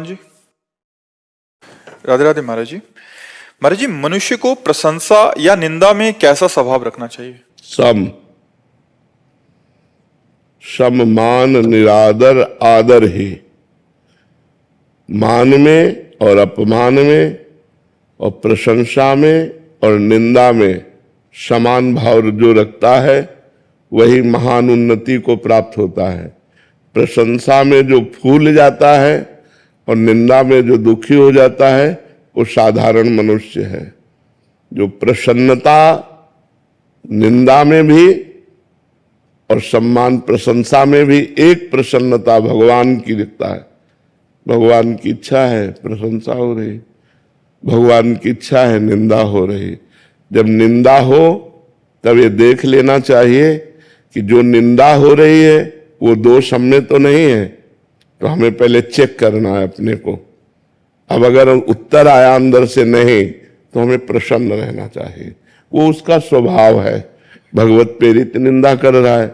जी राधे राधे महाराज जी। महाराज जी, मनुष्य को प्रशंसा या निंदा में कैसा स्वभाव रखना चाहिए? सम सम्मान निरादर आदर ही। मान में और अपमान में और प्रशंसा में और निंदा में समान भाव जो रखता है वही महान उन्नति को प्राप्त होता है। प्रशंसा में जो फूल जाता है और निंदा में जो दुखी हो जाता है वो साधारण मनुष्य है। जो प्रसन्नता निंदा में भी और सम्मान प्रशंसा में भी, एक प्रसन्नता भगवान की दिखता है। भगवान की इच्छा है प्रशंसा हो रही, भगवान की इच्छा है निंदा हो रही। जब निंदा हो तब ये देख लेना चाहिए कि जो निंदा हो रही है वो दोष हम में तो नहीं है, तो हमें पहले चेक करना है अपने को। अब अगर उत्तर आया अंदर से नहीं तो हमें प्रसन्न रहना चाहिए, वो उसका स्वभाव है। भगवत प्रेरित निंदा कर रहा है,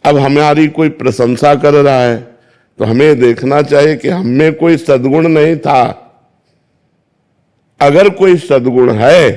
अब हमारी कोई प्रशंसा कर रहा है तो हमें देखना चाहिए कि हम में कोई सद्गुण नहीं था। अगर कोई सद्गुण है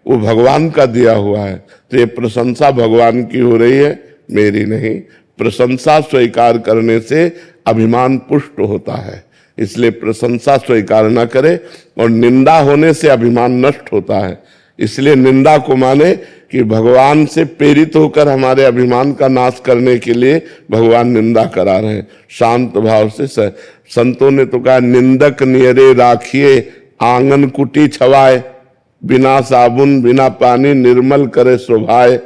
वो भगवान का दिया हुआ है, तो ये प्रशंसा भगवान की हो रही है, मेरी नहीं। प्रशंसा स्वीकार करने से अभिमान पुष्ट होता है, इसलिए प्रशंसा स्वीकार न करे। और निंदा होने से अभिमान नष्ट होता है, इसलिए निंदा को माने कि भगवान से प्रेरित होकर हमारे अभिमान का नाश करने के लिए भगवान निंदा करा रहे हैं। शांत भाव से संतों ने तो कहा, निंदक नियरे राखिए आंगन कुटी छवाए, बिना साबुन बिना पानी निर्मल करे शोभाए।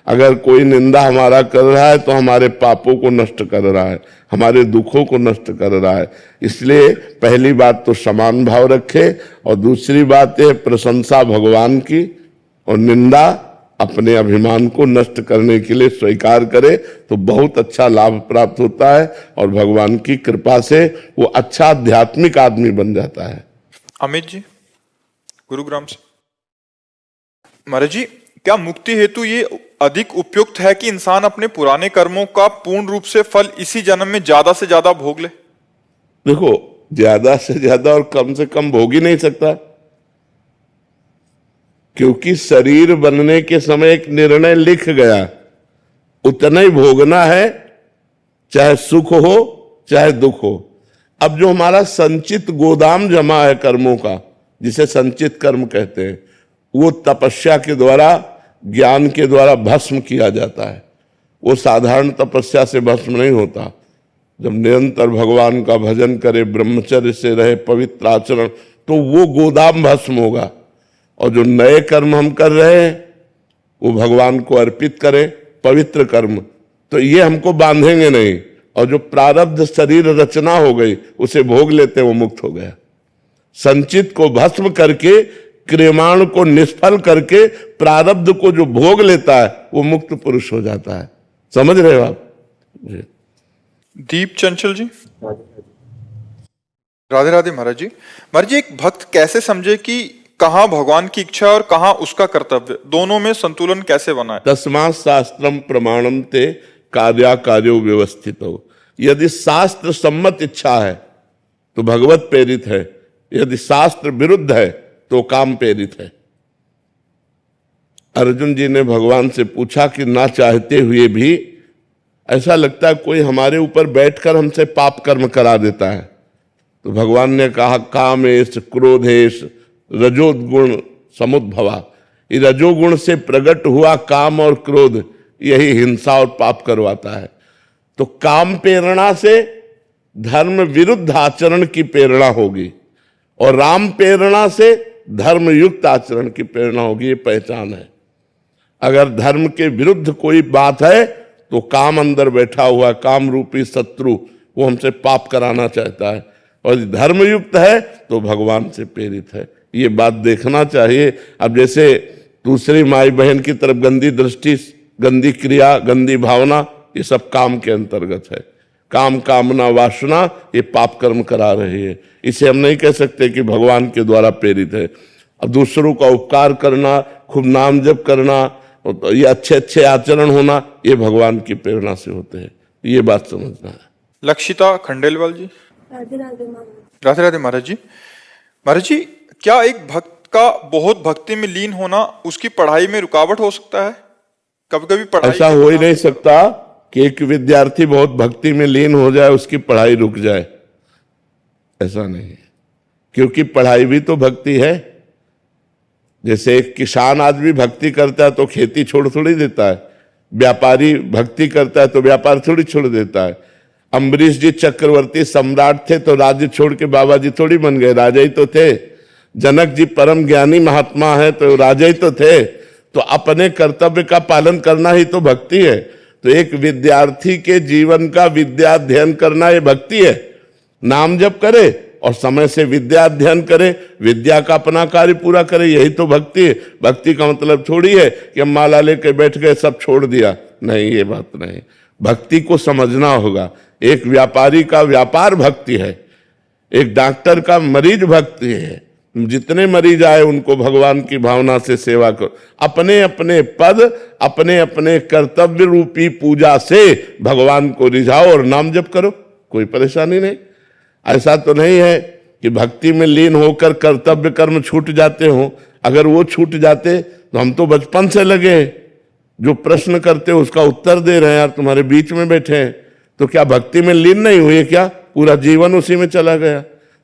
अगर कोई निंदा हमारा कर रहा है तो हमारे पापों को नष्ट कर रहा है, हमारे दुखों को नष्ट कर रहा है। इसलिए पहली बात तो समान भाव रखे, और दूसरी बात है प्रशंसा भगवान की, और निंदा अपने अभिमान को नष्ट करने के लिए स्वीकार करे तो बहुत अच्छा लाभ प्राप्त होता है, और भगवान की कृपा से वो अच्छा आध्यात्मिक आदमी बन जाता है। अमित जी गुरुग्राम से। महाराज जी, क्या मुक्ति हेतु ये अधिक उपयुक्त है कि इंसान अपने पुराने कर्मों का पूर्ण रूप से फल इसी जन्म में ज्यादा से ज्यादा भोग ले? देखो, ज्यादा से ज्यादा और कम से कम भोग ही नहीं सकता, क्योंकि शरीर बनने के समय एक निर्णय लिख गया, उतना ही भोगना है, चाहे सुख हो चाहे दुख हो। अब जो हमारा संचित गोदाम जमा है कर्मों का, जिसे संचित कर्म कहते हैं, वो तपस्या के द्वारा ज्ञान के द्वारा भस्म किया जाता है। वो साधारण तपस्या से भस्म नहीं होता। जब निरंतर भगवान का भजन करे, ब्रह्मचर्य से रहे, पवित्र आचरण, तो वो गोदाम भस्म होगा। और जो नए कर्म हम कर रहे हैं वो भगवान को अर्पित करें, पवित्र कर्म, तो ये हमको बांधेंगे नहीं। और जो प्रारब्ध शरीर रचना हो गई उसे भोग लेते वो मुक्त हो गया। संचित को भस्म करके, क्रियमाण को निष्फल करके प्रारब्ध को जो भोग लेता है वो मुक्त पुरुष हो जाता है। समझ रहे हो आप जी? दीप चंचल जी राधे राधे। महाराज जी, एक भक्त कैसे समझे कि कहाँ भगवान की इच्छा और कहाँ उसका कर्तव्य, दोनों में संतुलन कैसे बनाए? तस्मात् शास्त्रम प्रमाणम ते कार्या कार्यो व्यवस्थित हो। यदि शास्त्र सम्मत इच्छा है तो भगवत प्रेरित है, यदि शास्त्र विरुद्ध है तो काम प्रेरित है। अर्जुन जी ने भगवान से पूछा कि ना चाहते हुए भी ऐसा लगता है कोई हमारे ऊपर बैठकर हमसे पाप कर्म करा देता है, तो भगवान ने कहा, कामेश क्रोधेश रजोगुण समुद्भवा। ये रजोगुण से प्रकट हुआ काम और क्रोध, यही हिंसा और पाप करवाता है। तो काम प्रेरणा से धर्म विरुद्ध आचरण की प्रेरणा होगी, और राम प्रेरणा से धर्म युक्त आचरण की प्रेरणा होगी। ये पहचान है। अगर धर्म के विरुद्ध कोई बात है तो काम अंदर बैठा हुआ, काम रूपी शत्रु, वो हमसे पाप कराना चाहता है, और धर्म युक्त है तो भगवान से प्रेरित है। ये बात देखना चाहिए। अब जैसे दूसरी माई बहन की तरफ गंदी दृष्टि, गंदी क्रिया, गंदी भावना, ये सब काम के अंतर्गत है। काम कामना वासना ये पाप कर्म करा रही है। इसे हम नहीं कह सकते कि भगवान के द्वारा प्रेरित है। अब दूसरों का उपकार करना, खूब नाम जप करना, ये अच्छे अच्छे आचरण होना, ये भगवान की प्रेरणा से होते हैं। ये बात समझना है। लक्षिता खंडेलवाल जी। राधे राधे। राधे राधे महाराज जी। महाराज जी, क्या एक भक्त का बहुत भक्ति में लीन होना उसकी पढ़ाई में रुकावट हो सकता है? कभी कभी पढ़ाई ऐसा हो ही नहीं सकता कि एक विद्यार्थी बहुत भक्ति में लीन हो जाए उसकी पढ़ाई रुक जाए, ऐसा नहीं है। क्योंकि पढ़ाई भी तो भक्ति है। जैसे एक किसान आदमी भक्ति करता है तो खेती छोड़ थोड़ी देता है, व्यापारी भक्ति करता है तो व्यापार थोड़ी छोड़ देता है। अम्बरीश जी चक्रवर्ती सम्राट थे तो राज्य छोड़ के बाबा जी थोड़ी बन गए, राजा ही तो थे। जनक जी परम ज्ञानी महात्मा है तो राजा ही तो थे। तो अपने कर्तव्य का पालन करना ही तो भक्ति है। तो एक विद्यार्थी के जीवन का विद्या अध्ययन करना ये भक्ति है। नाम जप करे और समय से विद्या अध्ययन करे, विद्या का अपना कार्य पूरा करे, यही तो भक्ति है। भक्ति का मतलब थोड़ी है कि हम माला लेके बैठ गए सब छोड़ दिया, नहीं, ये बात नहीं। भक्ति को समझना होगा। एक व्यापारी का व्यापार भक्ति है, एक डॉक्टर का मरीज भक्ति है। जितने मरीज आए उनको भगवान की भावना से सेवा करो। अपने अपने पद, अपने अपने कर्तव्य रूपी पूजा से भगवान को रिझाओ और नाम जप करो, कोई परेशानी नहीं। ऐसा तो नहीं है कि भक्ति में लीन होकर कर्तव्य कर्म छूट जाते हो। अगर वो छूट जाते तो हम तो बचपन से लगे हैं, जो प्रश्न करते हो उसका उत्तर दे रहे हैं यार, तुम्हारे बीच में बैठे हैं, तो क्या भक्ति में लीन नहीं हुए? क्या पूरा जीवन उसी में चला गया?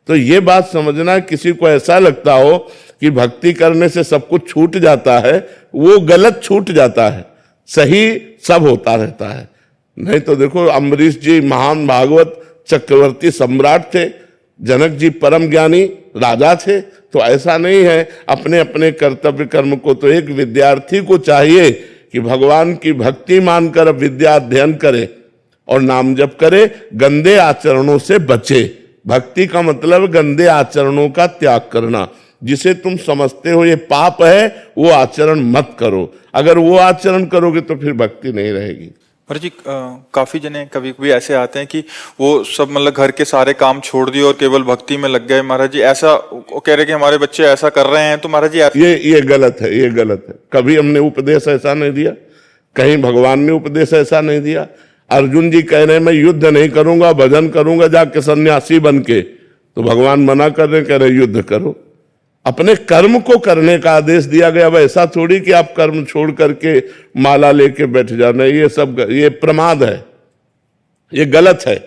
तो ये बात समझना, किसी को ऐसा लगता हो कि भक्ति करने से सब कुछ छूट जाता है, वो गलत छूट जाता है, सही सब होता रहता है। नहीं तो देखो, अम्बरीश जी महान भागवत चक्रवर्ती सम्राट थे, जनक जी परम ज्ञानी राजा थे। तो ऐसा नहीं है, अपने अपने कर्तव्य कर्म को तो एक विद्यार्थी को चाहिए कि भगवान की भक्ति मानकर विद्या अध्ययन करे और नाम जप करे, गंदे आचरणों से बचे। भक्ति का मतलब गंदे आचरणों का त्याग करना। जिसे तुम समझते हो ये पाप है, वो आचरण मत करो। अगर वो आचरण करोगे तो फिर भक्ति नहीं रहेगी। महाराज जी, काफी जने कभी कभी ऐसे आते हैं कि वो सब मतलब घर के सारे काम छोड़ दिए और केवल भक्ति में लग गए। महाराज जी, ऐसा वो कह रहे कि हमारे बच्चे ऐसा कर रहे हैं, तो महाराज जी ये गलत है, ये गलत है। कभी हमने उपदेश ऐसा नहीं दिया, कहीं भगवान ने उपदेश ऐसा नहीं दिया। अर्जुन जी कह रहे हैं मैं युद्ध नहीं करूंगा, भजन करूंगा जाके सन्यासी बन के, तो भगवान मना कर रहे, कह रहे युद्ध करो। अपने कर्म को करने का आदेश दिया गया। वैसा थोड़ी कि आप कर्म छोड़ करके माला लेके बैठ जाना, ये प्रमाद है, ये गलत है।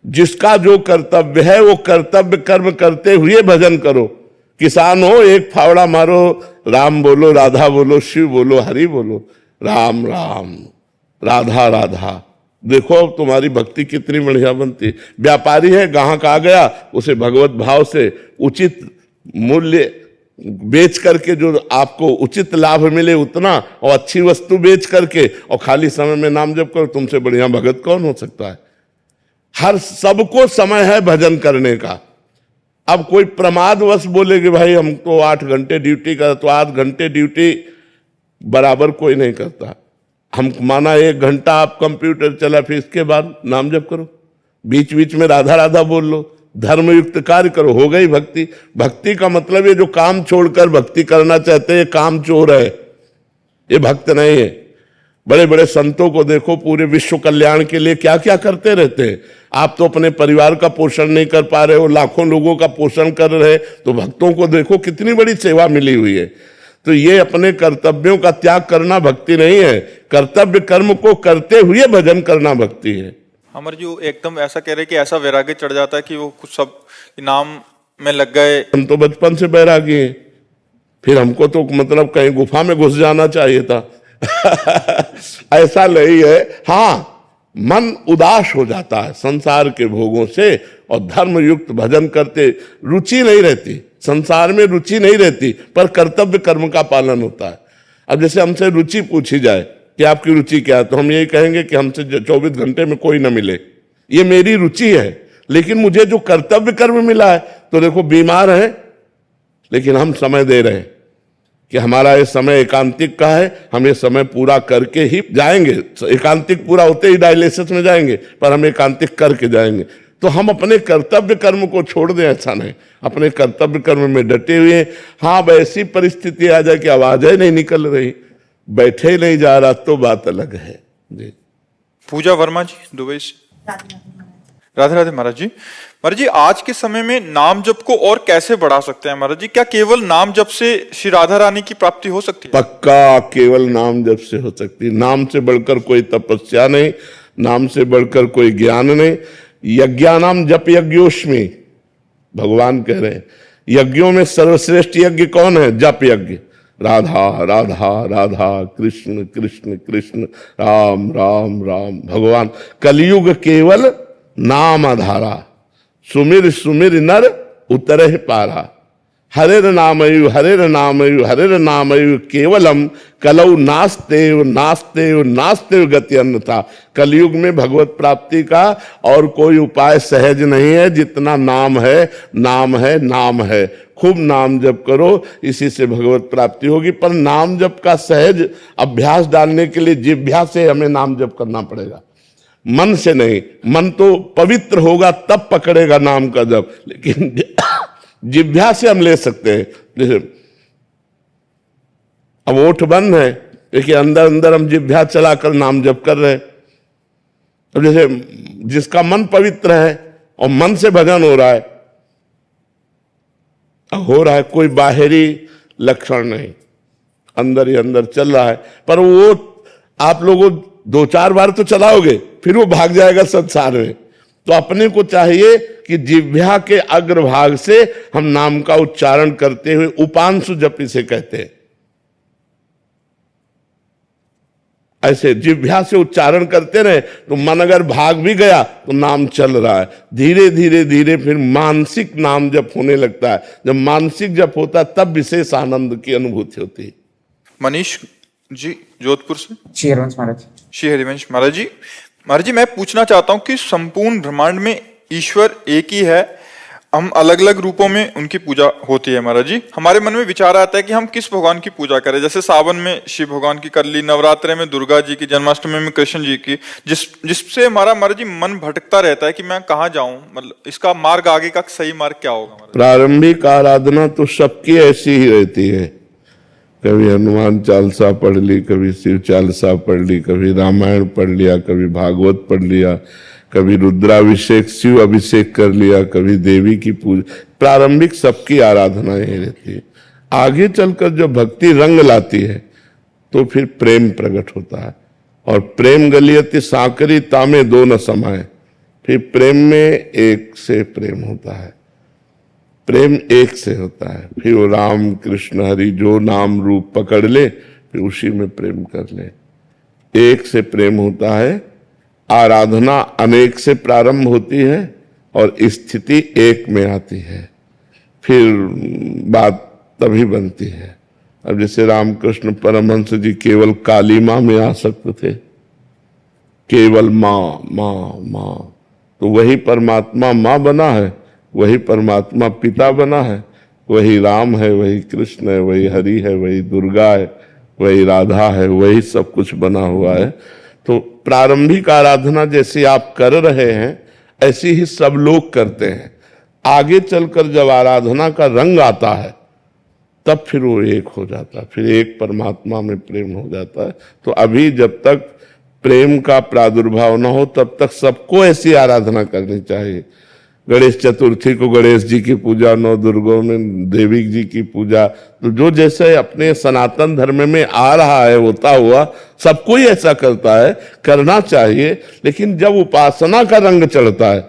जिसका जो कर्तव्य है वो कर्तव्य कर्म करते हुए भजन करो। किसान हो, एक फावड़ा मारो, राम बोलो, राधा बोलो, शिव बोलो, हरि बोलो, राम राम राधा राधा, देखो अब तुम्हारी भक्ति कितनी बढ़िया बनती। व्यापारी है, ग्राहक आ गया, उसे भगवत भाव से उचित मूल्य बेच करके जो आपको उचित लाभ मिले उतना, और अच्छी वस्तु बेच करके और खाली समय में नाम जप करो, तुमसे बढ़िया भगत कौन हो सकता है? हर सबको समय है भजन करने का। अब कोई प्रमादवश बोले कि भाई हम तो 8 घंटे ड्यूटी कर, तो 8 घंटे ड्यूटी बराबर कोई नहीं करता। हम माना 1 घंटा आप कंप्यूटर चला, फिर इसके बाद नाम जप करो, बीच बीच में राधा राधा बोल लो, धर्मयुक्त कार्य करो, हो गई भक्ति। भक्ति का मतलब ये जो काम छोड़कर भक्ति करना चाहते हैं, ये काम चोर है, ये भक्त नहीं है। बड़े बड़े संतों को देखो, पूरे विश्व कल्याण के लिए क्या क्या करते रहते हैं। आप तो अपने परिवार का पोषण नहीं कर पा रहे हो, लाखों लोगों का पोषण कर रहे, तो भक्तों को देखो कितनी बड़ी सेवा मिली हुई है। तो ये अपने कर्तव्यों का त्याग करना भक्ति नहीं है, कर्तव्य कर्म को करते हुए भजन करना भक्ति है। हमारे जो एकदम ऐसा कह रहे कि ऐसा वैराग्य चढ़ जाता है कि वो कुछ सब नाम में लग गए। हम तो बचपन से बैरागी हैं, फिर हमको तो मतलब कहीं गुफा में घुस जाना चाहिए था। ऐसा नहीं है। हाँ, मन उदास हो जाता है संसार के भोगों से, और धर्म युक्त भजन करते रुचि नहीं रहती, संसार में रुचि नहीं रहती, पर कर्तव्य कर्म का पालन होता है। अब जैसे हमसे रुचि पूछी जाए कि आपकी रुचि क्या है, तो हम यही कहेंगे कि हमसे 24 घंटे में कोई ना मिले, ये मेरी रुचि है। लेकिन मुझे जो कर्तव्य कर्म मिला है, तो देखो बीमार है लेकिन हम समय दे रहे हैं कि हमारा ये समय एकांतिक का है, हम ये समय पूरा करके ही जाएंगे। एकांतिक पूरा होते ही डायलिसिस में जाएंगे, पर हम एकांतिक करके जाएंगे। तो हम अपने कर्तव्य कर्म को छोड़ दें, ऐसा नहीं, अपने कर्तव्य कर्म में डटे हुए। हाँ, वैसी परिस्थिति आ जाए कि आवाजें नहीं निकल रही, बैठे ही नहीं जा रहा, तो बात अलग है जी। पूजा वर्मा जी दुबई से। राधे राधे महाराज जी। महाराज जी आज के समय में नाम जप को और कैसे बढ़ा सकते हैं महाराज जी? क्या केवल नाम जप से श्री राधा रानी की प्राप्ति हो सकती है? पक्का केवल नाम जप से हो सकती है। नाम से बढ़कर कोई तपस्या नहीं, नाम से बढ़कर कोई ज्ञान नहीं। यज्ञानाम जप यज्ञोष्मी, भगवान कह रहे हैं यज्ञों में सर्वश्रेष्ठ यज्ञ कौन है? जप यज्ञ। राधा राधा राधा, कृष्ण कृष्ण कृष्ण, राम राम राम। भगवान कलयुग केवल नाम आधारा, सुमिर सुमिर नर उतरहि पारा। हरेर नामयु हरेर नामयु हरेर नामयु केवलम कलौ नास्तेव नास्तेव नास्तेव गति अन्यथा। कलयुग में भगवत प्राप्ति का और कोई उपाय सहज नहीं है जितना नाम है, नाम है, नाम है। खूब नाम जप करो, इसी से भगवत प्राप्ति होगी। पर नाम जप का सहज अभ्यास डालने के लिए जिह्वा से हमें नाम जप करना पड़ेगा, मन से नहीं। मन तो पवित्र होगा तब पकड़ेगा नाम का जप, लेकिन जिह्वा से हम ले सकते हैं। जैसे अब ओठ बंद है लेकिन अंदर अंदर हम जिह्वा चलाकर नाम जप कर रहे हैं। अब जैसे जिसका मन पवित्र है और मन से भजन हो रहा है, कोई बाहरी लक्षण नहीं, अंदर ही अंदर चल रहा है। पर वो आप लोगों 2-4 बार तो चलाओगे, फिर वो भाग जाएगा संसार में। तो अपने को चाहिए कि जिह्वा के अग्रभाग से हम नाम का उच्चारण करते हुए, उपांशु जप इसे कहते हैं, ऐसे जिह्वा से उच्चारण करते रहे तो मन अगर भाग भी गया तो नाम चल रहा है। धीरे धीरे धीरे फिर मानसिक नाम जप होने लगता है। जब मानसिक जप होता है तब विशेष आनंद की अनुभूति होती है। मनीष जी जोधपुर से। श्री हरिवंश महाराज। श्री हरिवंश महाराज जी मैं पूछना चाहता हूं कि संपूर्ण ब्रह्मांड में ईश्वर एक ही है, हम अलग अलग रूपों में उनकी पूजा होती है। महाराज जी हमारे मन में विचार आता है कि हम किस भगवान की पूजा करें। जैसे सावन में शिव भगवान की कर ली, नवरात्रे में दुर्गा जी की, जन्माष्टमी में कृष्ण जी की, जिससे हमारा महाराज जी मन भटकता रहता है कि मैं कहाँ जाऊं, मतलब इसका मार्ग आगे का सही मार्ग क्या होगा? प्रारंभिक आराधना तो सबकी ऐसी ही रहती है। कभी हनुमान चालीसा पढ़ ली, कभी शिव चालीसा पढ़ ली, कभी रामायण पढ़ लिया, कभी भागवत पढ़ लिया, कभी रुद्राभिषेक शिव अभिषेक कर लिया, कभी देवी की पूजा। प्रारंभिक सबकी आराधना यही रहती है। आगे चलकर जो भक्ति रंग लाती है तो फिर प्रेम प्रकट होता है। और प्रेम गलियति सांकरी तामे दो न समाये, फिर प्रेम में एक से प्रेम होता है, प्रेम एक से होता है। फिर वो राम कृष्ण हरि जो नाम रूप पकड़ ले फिर उसी में प्रेम कर ले, एक से प्रेम होता है। आराधना अनेक से प्रारंभ होती है और स्थिति एक में आती है, फिर बात तभी बनती है। अब जैसे रामकृष्ण परमहंस जी केवल काली माँ में आसक्त थे, केवल माँ माँ माँ, तो वही परमात्मा माँ बना है, वही परमात्मा पिता बना है, वही राम है, वही कृष्ण है, वही हरि है, वही दुर्गा है, वही राधा है, वही सब कुछ बना हुआ है। तो प्रारंभिक आराधना जैसे आप कर रहे हैं ऐसी ही सब लोग करते हैं। आगे चलकर जब आराधना का रंग आता है तब फिर वो एक हो जाता है, फिर एक परमात्मा में प्रेम हो जाता है। तो अभी जब तक प्रेम का प्रादुर्भाव न हो तब तक सबको ऐसी आराधना करनी चाहिए। गणेश चतुर्थी को गणेश जी की पूजा, नौ दुर्गों में देवी जी की पूजा, तो जो जैसे अपने सनातन धर्म में आ रहा है होता हुआ सबको ही ऐसा करता है, करना चाहिए। लेकिन जब उपासना का रंग चढ़ता है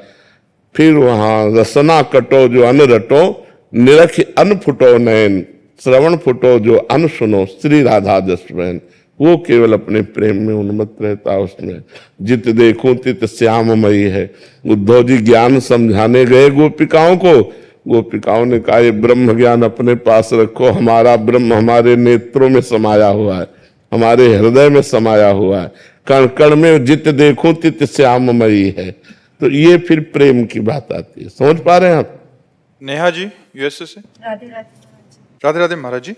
फिर वहां रसना कटो जो अन रटो, निरख अन फुटो नयन, श्रवण फुटो जो अन सुनो, श्री राधा जसवैन। वो केवल अपने प्रेम में उन्मत्त रहता है। उसमें जित देखो तित श्याममयी है। उद्धव जी ज्ञान समझाने गए गोपिकाओं को, गोपिकाओं ने कहा ये ब्रह्म ज्ञान अपने पास रखो, हमारा ब्रह्म हमारे नेत्रों में समाया हुआ है, हमारे हृदय में समाया हुआ है, कण कण में जित देखो तित श्याममयी है। तो ये फिर प्रेम की बात आती है। समझ पा रहे हैं आप? नेहा जी यूएसए से। राधे राधे। राधे राधे महाराज जी।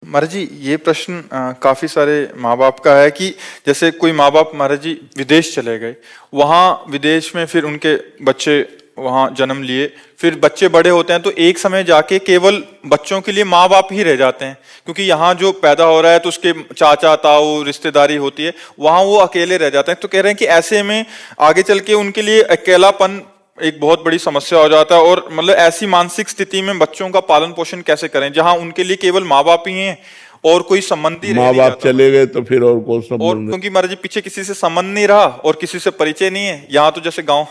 महाराज जी ये प्रश्न काफी सारे माँ बाप का है कि जैसे कोई माँ बाप महाराज जी विदेश चले गए, वहाँ विदेश में फिर उनके बच्चे वहाँ जन्म लिए, फिर बच्चे बड़े होते हैं तो एक समय जाके केवल बच्चों के लिए माँ बाप ही रह जाते हैं, क्योंकि यहाँ जो पैदा हो रहा है तो उसके चाचा ताऊ रिश्तेदारी होती है, वहाँ वो अकेले रह जाते हैं। तो कह रहे हैं कि ऐसे में आगे चल के उनके लिए अकेलापन एक बहुत बड़ी समस्या हो जाता है। और मतलब ऐसी मानसिक स्थिति में बच्चों का पालन पोषण कैसे करें जहां उनके लिए केवल माँ बाप ही हैं और कोई संबंधी रह माँ नहीं बाप जाता। चले गए तो फिर और कौन और संबंध? क्योंकि महाराज जी पीछे किसी से संबंध नहीं रहा और किसी से परिचय नहीं है, यहाँ तो जैसे गांव।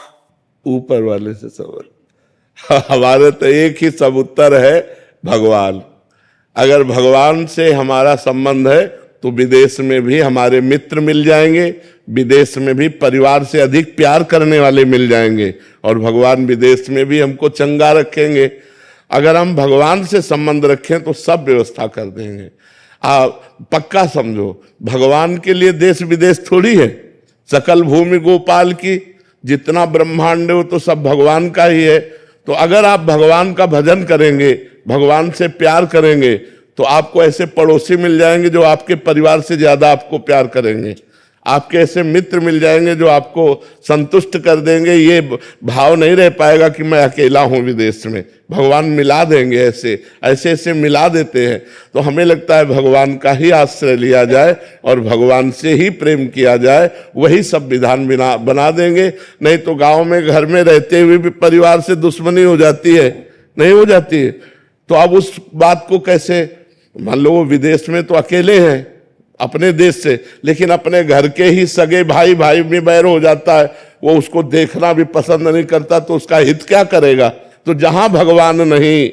ऊपर वाले से सवाल। हमारे तो एक ही सब उत्तर है, भगवान। अगर भगवान से हमारा संबंध है तो विदेश में भी हमारे मित्र मिल जाएंगे, विदेश में भी परिवार से अधिक प्यार करने वाले मिल जाएंगे, और भगवान विदेश में भी हमको चंगा रखेंगे। अगर हम भगवान से संबंध रखें तो सब व्यवस्था कर देंगे। पक्का समझो, भगवान के लिए देश विदेश थोड़ी है। सकल भूमि गोपाल की, जितना ब्रह्मांड हो तो सब भगवान का ही है। तो अगर आप भगवान का भजन करेंगे, भगवान से प्यार करेंगे, तो आपको ऐसे पड़ोसी मिल जाएंगे जो आपके परिवार से ज्यादा आपको प्यार करेंगे। आपके ऐसे मित्र मिल जाएंगे जो आपको संतुष्ट कर देंगे। ये भाव नहीं रह पाएगा कि मैं अकेला हूं विदेश में। भगवान मिला देंगे, ऐसे ऐसे मिला देते हैं। तो हमें लगता है भगवान का ही आश्रय लिया जाए और भगवान से ही प्रेम किया जाए, वही सब विधान बना देंगे। नहीं तो गांव में घर में रहते हुए भी परिवार से दुश्मनी हो जाती है, नहीं हो जाती है? तो अब उस बात को कैसे, मान लो वो विदेश में तो अकेले हैं अपने देश से, लेकिन अपने घर के ही सगे भाई में बैर हो जाता है, वो उसको देखना भी पसंद नहीं करता, तो उसका हित क्या करेगा? तो जहां भगवान नहीं,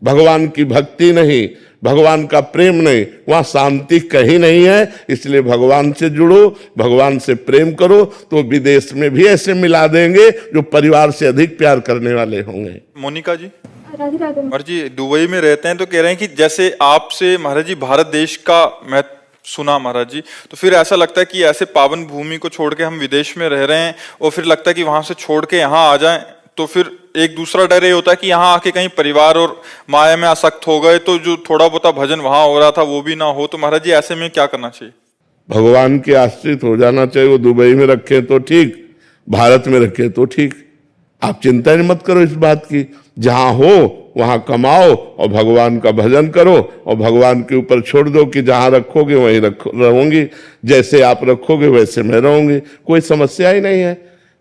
भगवान की भक्ति नहीं, भगवान का प्रेम नहीं, वहां शांति कहीं नहीं है। इसलिए भगवान से जुड़ो, भगवान से प्रेम करो, तो विदेश में भी ऐसे मिला देंगे जो परिवार से अधिक प्यार करने वाले होंगे। मोनिका जी, महाराज जी दुबई में रहते हैं तो कह रहे हैं कि जैसे आपसे महाराज जी भारत देश का मैं सुना महाराज जी, तो फिर ऐसा लगता है कि ऐसे पावन भूमि को छोड़ के हम विदेश में रह रहे हैं, और फिर लगता है कि वहां से छोड़ के यहाँ आ जाएं, तो फिर एक दूसरा डर ये होता है कि यहाँ आके कहीं परिवार और माया में आसक्त हो गए तो जो थोड़ा बहुत भजन वहां हो रहा था वो भी ना हो। तो महाराज जी ऐसे में क्या करना चाहिए? भगवान के आश्रित हो जाना चाहिए। वो दुबई में रखे तो ठीक, भारत में रखे तो ठीक। आप चिंता ही मत करो इस बात की, जहां हो वहां कमाओ और भगवान का भजन करो, और भगवान के ऊपर छोड़ दो कि जहां रखोगे वहीं रहूंगी, जैसे आप रखोगे वैसे मैं रहूंगी। कोई समस्या ही नहीं है।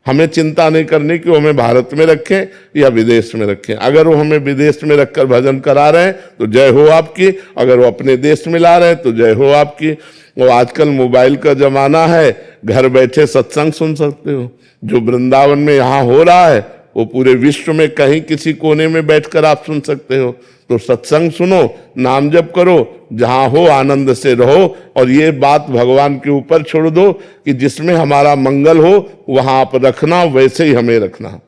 हमें चिंता नहीं करनी कि वो हमें भारत में रखें या विदेश में रखें। अगर वो हमें विदेश में रखकर भजन करा रहे हैं तो जय हो आपकी, अगर वो अपने देश में ला रहे हैं तो जय हो आपकी। वो आजकल मोबाइल का जमाना है, घर बैठे सत्संग सुन सकते हो। जो वृंदावन में यहाँ हो रहा है वो पूरे विश्व में कहीं किसी कोने में बैठकर आप सुन सकते हो। तो सत्संग सुनो, नाम जप करो, जहां हो आनंद से रहो, और ये बात भगवान के ऊपर छोड़ दो कि जिसमें हमारा मंगल हो वहां आप रखना, वैसे ही हमें रखना।